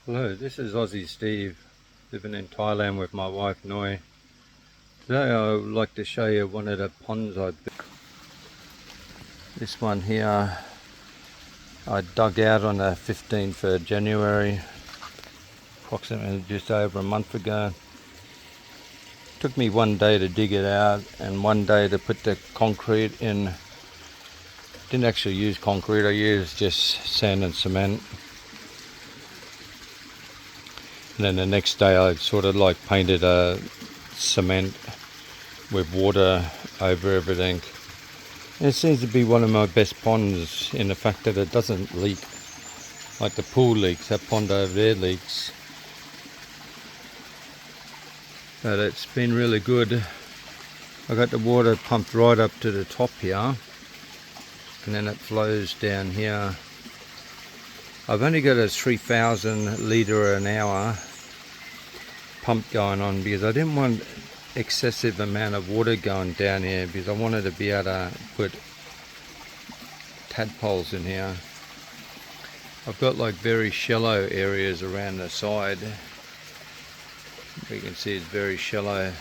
Hello, this is Aussie Steve, living in Thailand with my wife Noi. Today I would like to show you one of the ponds I built. This one here I dug out on the 15th of January, approximately just over a month ago. Took me one day to dig it out and one day to put the concrete in. Didn't actually use concrete, I used just sand and cement. And then the next day I sort of like painted a cement with water over everything. And it seems to be one of my best ponds in the fact that it doesn't leak like the pool leaks. That pond over there leaks. But it's been really good. I got the water pumped right up to the top here and then it flows down here. I've only got a 3,000 litre an hour pump going on because I didn't want excessive amount of water going down here because I wanted to be able to put tadpoles in here. I've got like very shallow areas around the side. You can see it's very shallow.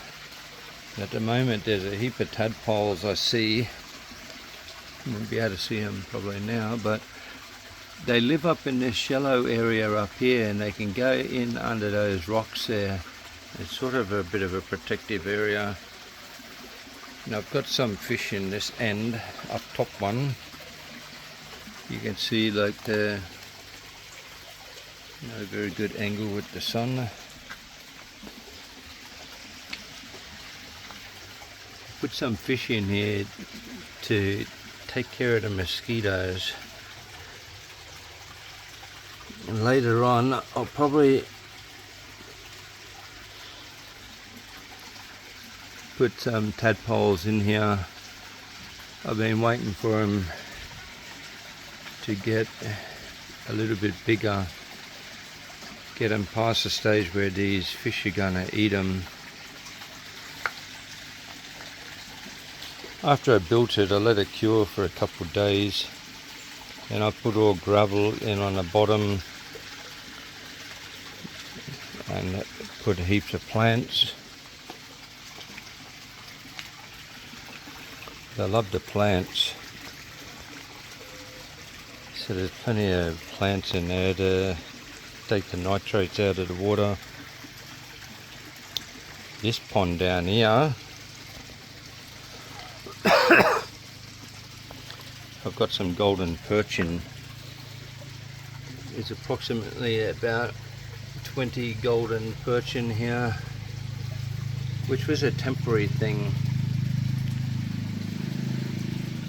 And at the moment there's a heap of tadpoles I see. You won't be able to see them probably now, but they live up in this shallow area up here and they can go in under those rocks there. It's sort of a bit of a protective area. And I've got some fish in this end, up top one. You can see like the very good angle with the sun. Put some fish in here to take care of the mosquitoes. And later on I'll probably put some tadpoles in here. I've been waiting for them to get a little bit bigger, get them past the stage where these fish are going to eat them. After I built it, I let it cure for a couple of days and I put all gravel in on the bottom and put heaps of plants. I love the plants, so there's plenty of plants in there to take the nitrates out of the water. This pond down here, I've got some golden perch in. There's approximately about 20 golden perch in here, which was a temporary thing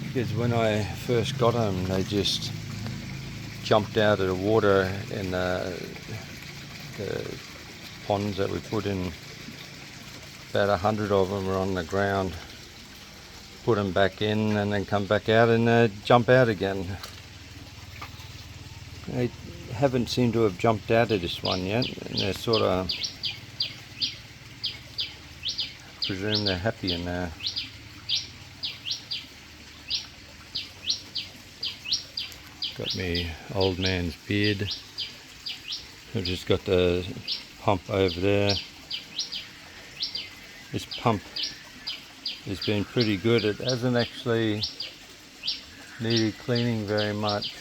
because when I first got them they just jumped out of the water in the ponds that we put in. About 100 of them were on the ground. Put them back in and then come back out and jump out again. They haven't seemed to have jumped out of this one yet, and they're sort of, presume they're happy in there. Got me old man's beard. I've just got the pump over there. This pump has been pretty good. It hasn't actually needed cleaning very much.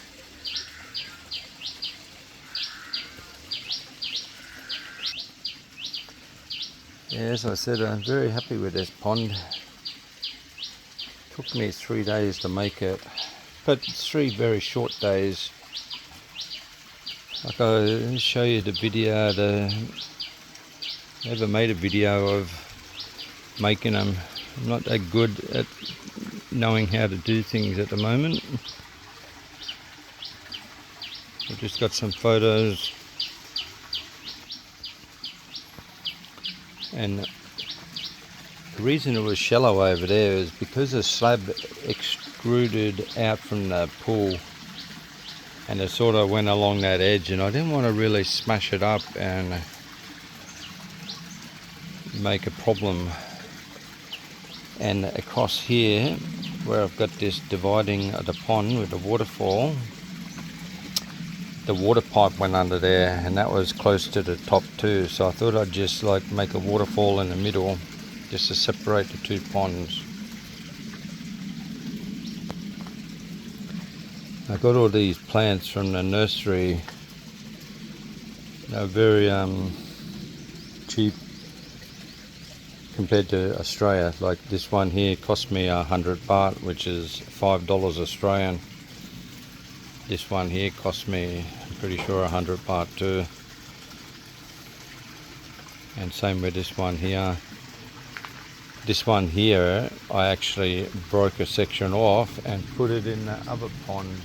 Yeah, as I said, I'm very happy with this pond. Took me 3 days to make it, but 3 very short days. Like I'll show you the video, never made a video of making them. I'm not that good at knowing how to do things at the moment. I've just got some photos. And the reason it was shallow over there is because the slab extruded out from the pool and it sort of went along that edge, and I didn't want to really smash it up and make a problem. And across here where I've got this dividing of the pond with the waterfall, the water pipe went under there, and that was close to the top too, so I thought I'd just like make a waterfall in the middle just to separate the two ponds. I got all these plants from the nursery. They're very cheap compared to Australia. Like this one here cost me 100 baht, which is $5 Australian. This one here cost me, I'm pretty sure, 100 baht too. And same with this one here. This one here, I actually broke a section off and put it in the other pond.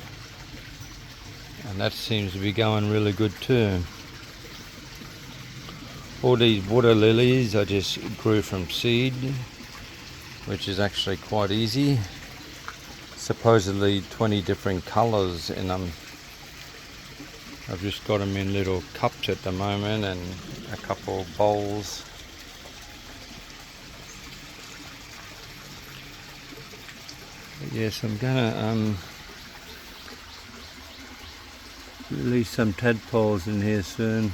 And that seems to be going really good too. All these water lilies I just grew from seed, which is actually quite easy. Supposedly 20 different colours in them. I've just got them in little cups at the moment and a couple of bowls. But yes, I'm gonna release some tadpoles in here soon.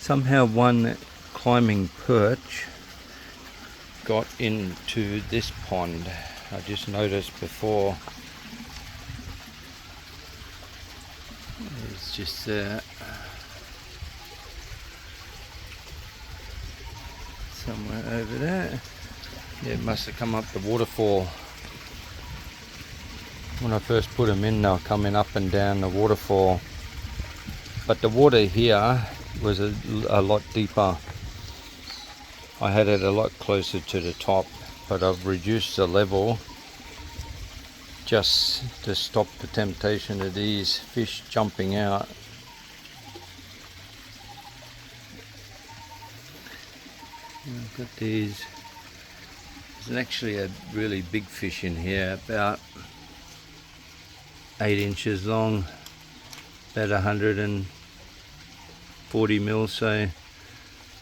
Somehow one climbing perch got into this pond. I just noticed before. It's just somewhere over there. Yeah, it must have come up the waterfall. When I first put them in, they were coming up and down the waterfall. But the water here was a lot deeper. I had it a lot closer to the top, but I've reduced the level just to stop the temptation of these fish jumping out. I've got these. There's actually a really big fish in here, about 8 inches long, about 140 mil, so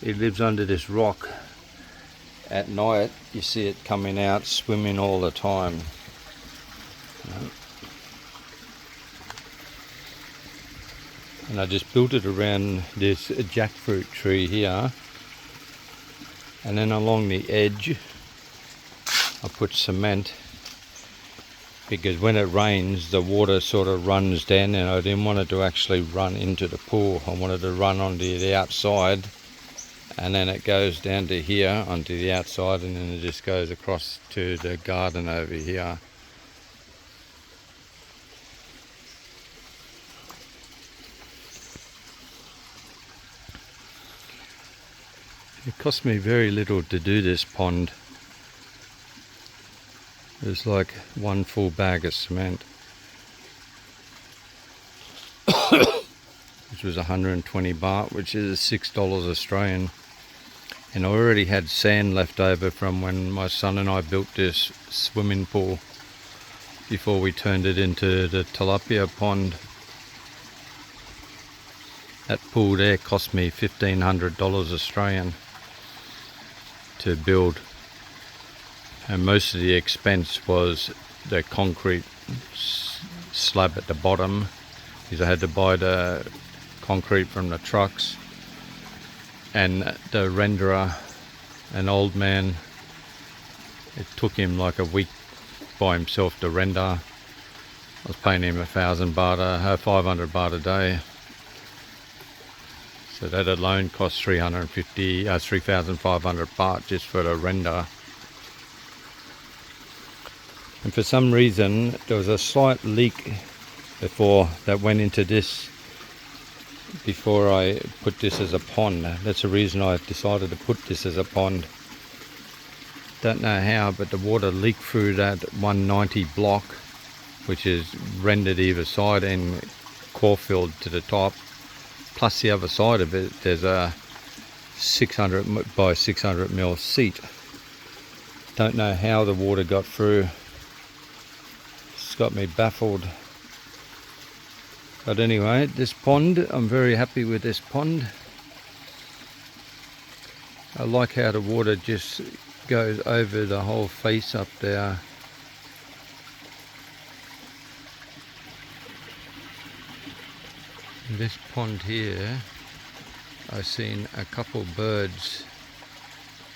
it lives under this rock. At night you see it coming out swimming all the time. And I just built it around this jackfruit tree here, and then along the edge I put cement, because when it rains the water sort of runs down, and I didn't want it to actually run into the pool. I wanted to run onto the outside, and then it goes down to here onto the outside, and then it just goes across to the garden over here. It cost me very little to do this pond. It was like one full bag of cement, which was 120 baht, which is $6 Australian. And I already had sand left over from when my son and I built this swimming pool before we turned it into the tilapia pond. That pool there cost me $1,500 Australian to build, and most of the expense was the concrete slab at the bottom, because I had to buy the concrete from the trucks, and the renderer, an old man, it took him like a week by himself to render. I was paying him 500 baht a day. So that alone cost 3,500 baht just for the render. And for some reason there was a slight leak before that went into this, before I put this as a pond. That's the reason I decided to put this as a pond. Don't know how, but the water leaked through that 190 block, which is rendered either side and core filled to the top. Plus the other side of it, there's a 600 by 600 mil seat. Don't know how the water got through. It's got me baffled. But anyway, this pond, I'm very happy with this pond. I like how the water just goes over the whole face up there. This pond here, I've seen a couple birds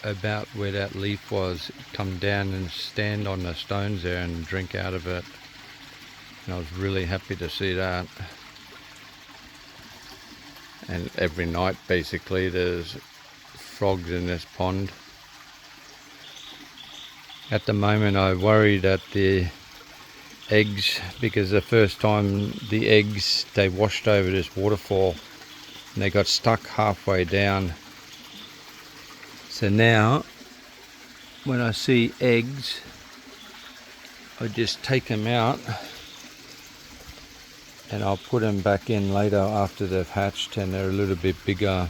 about where that leaf was come down and stand on the stones there and drink out of it. And I was really happy to see that. And every night basically there's frogs in this pond. At the moment I worry that the eggs, because the first time the eggs, they washed over this waterfall and they got stuck halfway down. So now when I see eggs, I just take them out and I'll put them back in later after they've hatched and they're a little bit bigger.